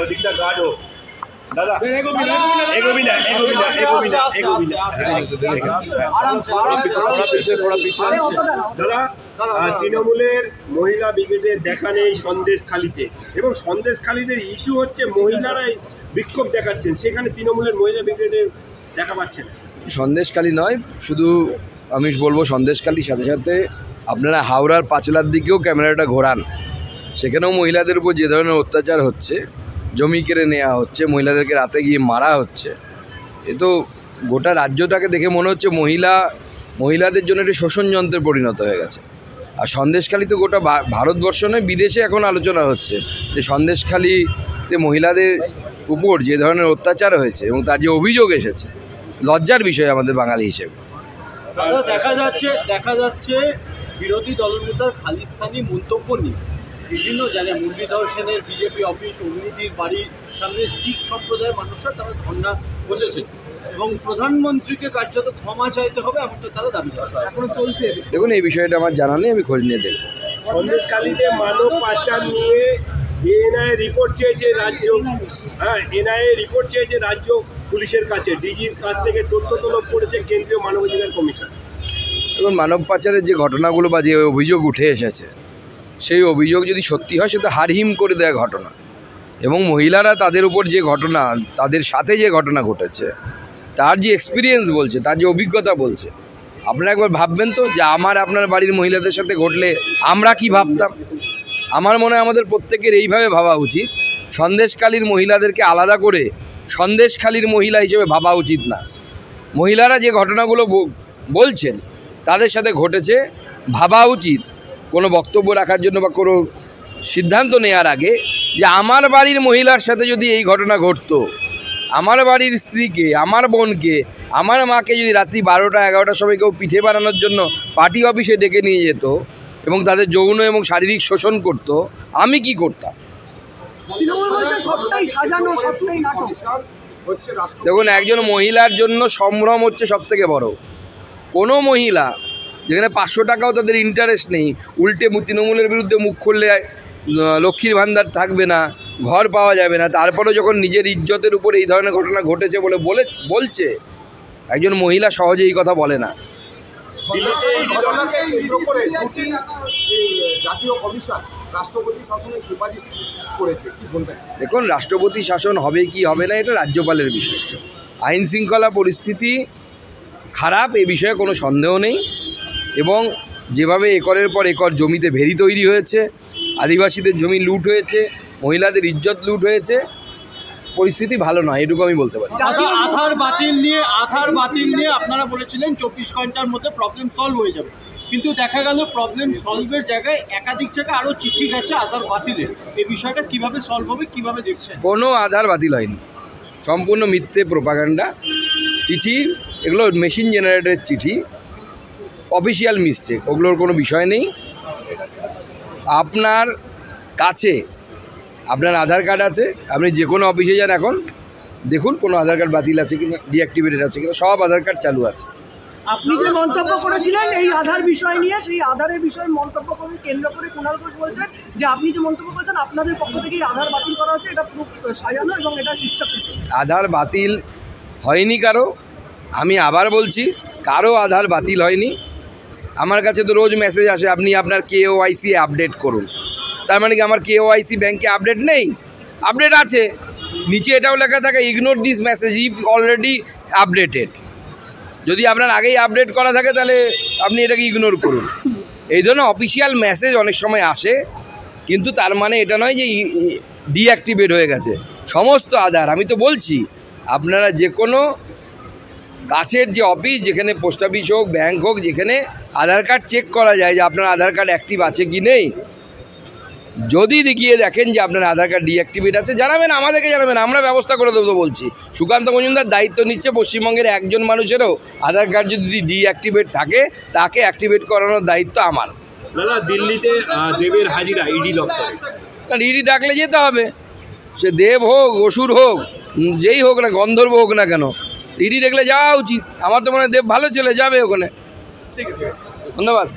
ওদিকটা গার্ড হোক দাদা, তৃণমূলের মহিলা ব্রিগেডের দেখা নেই সন্দেশখালিতে, এবং সন্দেশখালিদের ইস্যু হচ্ছে মহিলারাই বিক্ষোভ দেখাচ্ছেন, সেখানে তৃণমূলের মহিলা ব্রিগেডের দেখা পাচ্ছেন। সন্দেশখালি নয়, শুধু আমি বলবো সন্দেশখালির সাথে সাথে আপনারা হাওড়ার পাঁচলার দিকেও ক্যামেরাটা ঘোরান, সেখানেও মহিলাদের উপর যে ধরনের অত্যাচার হচ্ছে, জমি কেড়ে নেওয়া হচ্ছে, মহিলাদেরকে রাতে গিয়ে মারা হচ্ছে, এ তো গোটা রাজ্যটাকে দেখে মনে হচ্ছে মহিলাদের জন্য একটি শোষণ যন্ত্রে পরিণত হয়ে গেছে। আর সন্দেশখালি তো গোটা ভারতবর্ষ নয়, বিদেশে এখন আলোচনা হচ্ছে যে সন্দেশখালিতে মহিলাদের উপর যে ধরনের অত্যাচার হয়েছে এবং তার যে অভিযোগ এসেছে, লজ্জার বিষয় আমাদের বাঙালি হিসেবে। দেখা যাচ্ছে বিরোধী দলনেতার খালিস্তানি মন্তব্য নিয়ে বিভিন্ন জায়গায় মুরলীধর সেনের বিজেপি অফিস, অগ্নিদীর বাড়ির সামনে শিখ সম্প্রদায়ের মানুষরা তারা ধর্ণা বসেছে এবং প্রধানমন্ত্রীকে কার্যত ক্ষমা চাইতে হবে এমনটা তারা দাবি জানাচ্ছে, এখনো চলছে। দেখুন, এই বিষয়টা আমার জানা নেই, আমি খোঁজ নিয়ে দেখব। সন্দেশখালিতে মানব পাচার নিয়ে এনআইএ রিপোর্ট চেয়েছে রাজ্য পুলিশের কাছে, ডিজির কাছ থেকে তথ্য তলব করেছে কেন্দ্রীয় মানবাধিকার কমিশন। এখন মানব পাচারের যে ঘটনাগুলো বা যে অভিযোগ উঠে এসেছে, সেই অভিযোগ যদি সত্যি হয় সেটা হারহিম করে দেওয়া ঘটনা, এবং মহিলারা তাদের উপর যে ঘটনা, তাদের সাথে যে ঘটনা ঘটেছে, তার যে এক্সপিরিয়েন্স বলছে, তার যে অভিজ্ঞতা বলছে, আপনারা একবার ভাববেন তো যে আপনার বাড়ির মহিলাদের সাথে ঘটলে আমরা কি ভাবতাম। আমার মনে হয় আমাদের প্রত্যেকের এইভাবে ভাবা উচিত, সন্দেশখালির মহিলাদেরকে আলাদা করে সন্দেশখালির মহিলা হিসেবে ভাবা উচিত না। মহিলারা যে ঘটনাগুলো বলছেন তাদের সাথে ঘটেছে, ভাবা উচিত কোনো বক্তব্য রাখার জন্য বা কোনো সিদ্ধান্ত নেওয়ার আগে যে আমার বাড়ির মহিলার সাথে যদি এই ঘটনা ঘটতো, আমার বাড়ির স্ত্রীকে, আমার বোনকে, আমার মাকে যদি রাত্রি 12টা-11টার সময় কেউ পিঠে বানানোর জন্য পার্টি অফিসে ডেকে নিয়ে যেত এবং তাদের যৌন এবং শারীরিক শোষণ করত, আমি কি করতাম? দেখুন, একজন মহিলার জন্য সম্ভ্রম হচ্ছে সবথেকে বড়। কোনো মহিলা যেখানে 500 টাকাও তাদের ইন্টারেস্ট নেই, উল্টে তৃণমূলের বিরুদ্ধে মুখ খুললে লক্ষ্মীর ভাণ্ডার থাকবে না, ঘর পাওয়া যাবে না, তারপরেও যখন নিজের ইজ্জতের উপর এই ধরনের ঘটনা ঘটেছে বলছে, একজন মহিলা সহজে এই কথা বলে না। দেখুন, রাষ্ট্রপতি শাসন হবে কি হবে না এটা রাজ্যপালের বিষয়। আইন শৃঙ্খলা পরিস্থিতি খারাপ, এ বিষয়ে কোনো সন্দেহ নেই, এবং যেভাবে একরের পর একর জমিতে ভেরি তৈরি হয়েছে, আদিবাসীদের জমি লুট হয়েছে, মহিলাদের ইজ্জত লুট হয়েছে, পরিস্থিতি ভালো নয়, এটুকু আমি বলতে পারি। আধার বাতিল নিয়ে আপনারা বলেছিলেন 24 ঘন্টার মধ্যে প্রবলেম সলভ হয়ে যাবে, কিন্তু দেখা গেল প্রবলেম সলভের জায়গায় একাধিক জায়গায় আরও চিঠি গেছে আধার বাতিলের। এই বিষয়টা কিভাবে সলভ হবে, কিভাবে দেখছেন? কোনো আধার বাতিল হয়নি, সম্পূর্ণ মিথ্যে প্রোপাগান্ডা। চিঠি এগুলো মেশিন জেনারেটেড চিঠি, অফিসিয়াল মিস্টেক, ওগুলোর কোনো বিষয় নেই। আপনার কাছে আপনার আধার কার্ড আছে, আপনি যে কোনো অফিসে যান, এখন দেখুন কোনো আধার কার্ড বাতিল আছে কিনা, ডিঅ্যাক্টিভেটেড আছে কিনা, সব আধার কার্ড চালু আছে। আপনি যে মন্তব্য করেছিলেন এই আধার বিষয় নিয়ে, সেই আধারের বিষয়ে মন্তব্য করে কেন্দ্র করে কুণাল ঘোষ বলছেন যে আপনি যে মন্তব্য করেছেন আপনাদের পক্ষ থেকেই আধার বাতিল করা হচ্ছে, এটা পুরো সাজানো এবং এটা ইচ্ছাকৃত। আধার বাতিল হয়নি কারো, আমি আবার বলছি, কারো আধার বাতিল হয়নি। আমার কাছে তো রোজ মেসেজ আসে, আপনি আপনার KYC আপডেট করুন। তার মানে কি আমার KYC ব্যাংকে আপডেট নেই? আপডেট আছে, নিচে এটাও লেখা থাকে ignore this message if already updated. যদি আপনার আগেই আপডেট করা থাকে তাহলে আপনি এটাকে ইগনোর করুন। এই ধরনের অফিসিয়াল মেসেজ অনেক সময় আসে, কিন্তু তার মানে এটা নয় যে ডিঅ্যাক্টিভেট হয়ে গেছে সমস্ত আধার। আমি তো বলছি, আপনারা যে কোনো কাছের যে অফিস, যেখানে পোস্ট অফিস হোক, ব্যাংক হোক, যেখানে আধার কার্ড চেক করা যায় যে আপনার আধার কার্ড অ্যাক্টিভ আছে কি নেই, যদি গিয়ে দেখেন যে আপনার আধার কার্ড ডিঅ্যাক্টিভেট আছে, জানাবেন, আমাদেরকে জানাবেন, আমরা ব্যবস্থা করে দেবো। বলছি, সুকান্ত মজুমদার দায়িত্ব নিচ্ছে পশ্চিমবঙ্গের একজন মানুষেরও আধার কার্ড যদি ডিঅ্যাক্টিভেট থাকে তাকে অ্যাক্টিভেট করানোর দায়িত্ব আমার। দাদা, দিল্লিতে দেবের হাজিরা ইডি দপ্তরে, কারণ ইডি ডাকলে যেতে হবে, সে দেব হোক, অসুর হোক, যেই হোক না, গন্ধর্ব হোক না কেন, ইডি দেখলে যাওয়া উচিত। আমার তো মনে হয় দেব ভালো ছেলে, যাবে ওখানে। ঠিক আছে, ধন্যবাদ।